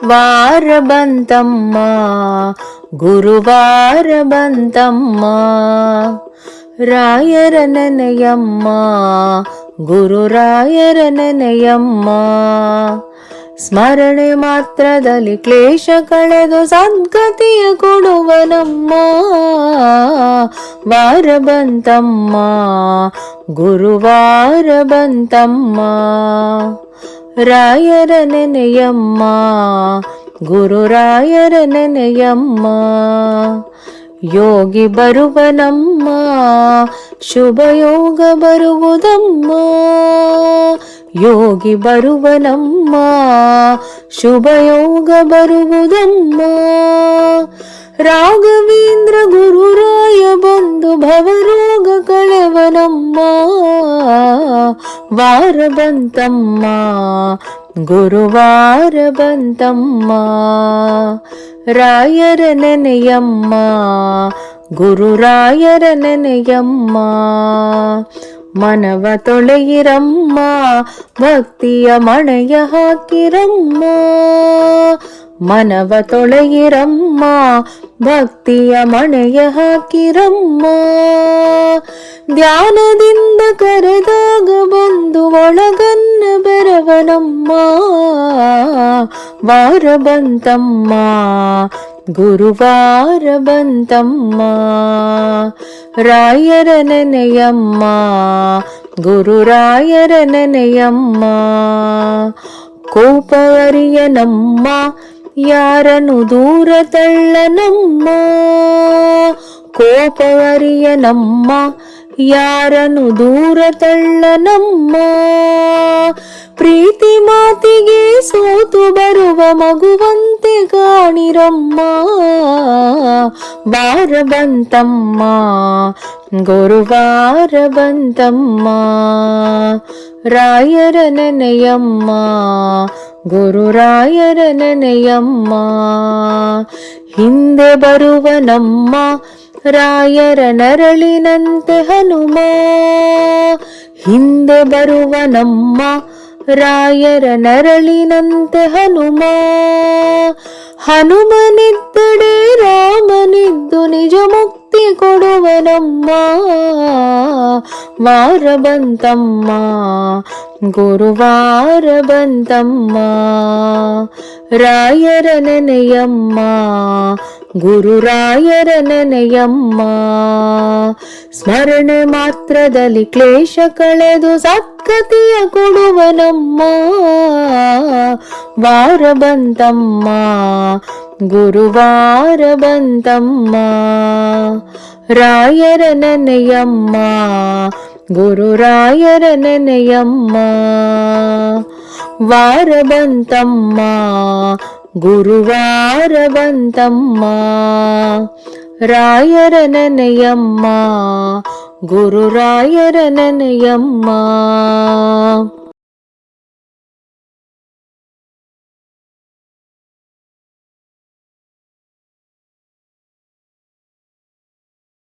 ವಾರ ಬಂತಮ್ಮ ಗುರುವಾರ ಬಂತಮ್ಮ, ರಾಯರ ನೆನೆಯಮ್ಮ ಗುರುರಾಯರ ನೆನೆಯಮ್ಮ. ಸ್ಮರಣೆ ಮಾತ್ರದಲ್ಲಿ ಕ್ಲೇಶ ಕಳೆದು ಸದ್ಗತಿಯ ಕೊಡುವನಮ್ಮ. ವಾರ ಬಂತಮ್ಮ ಗುರುವಾರ ಬಂತಮ್ಮ, ರಾಯರ ನೆನೆಯಮ್ಮ ಗುರುರಾಯರ ನೆನೆಯಮ್ಮ. ಯೋಗಿ ಬರುವನಮ್ಮ ಶುಭಯೋಗ ಬರುವುದಮ್ಮ, ಯೋಗಿ ಬರುವನಮ್ಮ ಶುಭಯೋಗ ಬರುವುದಮ್ಮ. ರಾಘವೇಂದ್ರ ಗುರುರಾಯ ಬಂದು ಭವರೋಗ ಕಳೆವನಮ್ಮ. ವಾರ ಬಂತಮ್ಮ ಗುರುವಾರ ಬಂತಮ್ಮ, ರಾಯರ ನೆನೆಯಮ್ಮ ಗುರುರಾಯರ ನೆನೆಯಮ್ಮ. ಮನವ ತೊಳೆಯಿರಮ್ಮ ಭಕ್ತಿಯ ಮಣೆಯ ಹಾಕಿರಮ್ಮ, ಮನವ ತೊಳೆಯಿರಮ್ಮ ಭಕ್ತಿಯ ಮಣೆಯ ಹಾಕಿರಮ್ಮ. ಧ್ಯಾನದಿಂದ ಕರೆದಾಗ ಬಂದು ಒಳಗನ್ನ ಬೆರವನಮ್ಮ. ವಾರ ಬಂತಮ್ಮ ಗುರುವಾರ ಬಂತಮ್ಮ, ರಾಯರ ನೆನೆಯಮ್ಮ ಗುರುರಾಯರ ನೆನೆಯಮ್ಮ. ಕೋಪವರಿಯನಮ್ಮ ಯಾರನು ದೂರ ತಳ್ಳನಮ್ಮ, ಕೋಪವರಿಯನಮ್ಮ ಯಾರನು ದೂರ ತಳ್ಳನಮ್ಮ. ಪ್ರೀತಿ ಮಾತಿಗೆ ಸೋತು ಬರುವ ಮಗುವಂತೆ ಕಾಣಿರಮ್ಮ. ವಾರ ಬಂತಮ್ಮ ಗುರುವಾರ ಬಂತಮ್ಮ, ರಾಯರ ನೆನೆಯಮ್ಮ ಗುರುರಾಯರ ನೆನೆಯಮ್ಮ. ಹಿಂದೆ ಬರುವನಮ್ಮ ರಾಯರ ನರಳಿನಂತೆ ಹನುಮ, ಹಿಂದೆ ಬರುವನಮ್ಮ ರಾಯರ ನರಳಿನಂತೆ ಹನುಮ. ಹನುಮನಿದ್ದಡೆ ರಾಮನಿದ್ದು ನಿಜ ಮುಕ್ತಿ ಕೊಡುವನಮ್ಮ. ವಾರ ಬಂತಮ್ಮ ಗುರುವಾರ ಬಂತಮ್ಮ, ರಾಯರ ನೆನೆಯಮ್ಮ ಗುರುರಾಯರ ನೆನೆಯಮ್ಮ. ಸ್ಮರಣೆ ಮಾತ್ರದಲ್ಲಿ ಕ್ಲೇಶ ಕಳೆದು ಸದ್ಗತಿಯ ಕೊಡುವನಮ್ಮ. ವಾರ ಬಂತಮ್ಮ ಗುರುವಾರ ಬಂತಮ್ಮ, ರಾಯರ ನೆನೆಯಮ್ಮ ಗುರುರಾಯರ ನೆನೆಯಮ್ಮ. ವಾರ ಬಂತಮ್ಮ ಗುರುವಾರ ಬಂತಮ್ಮ, ರಾಯರ ನೆನೆಯಮ್ಮ ಗುರುರಾಯರ ನೆನೆಯಮ್ಮ.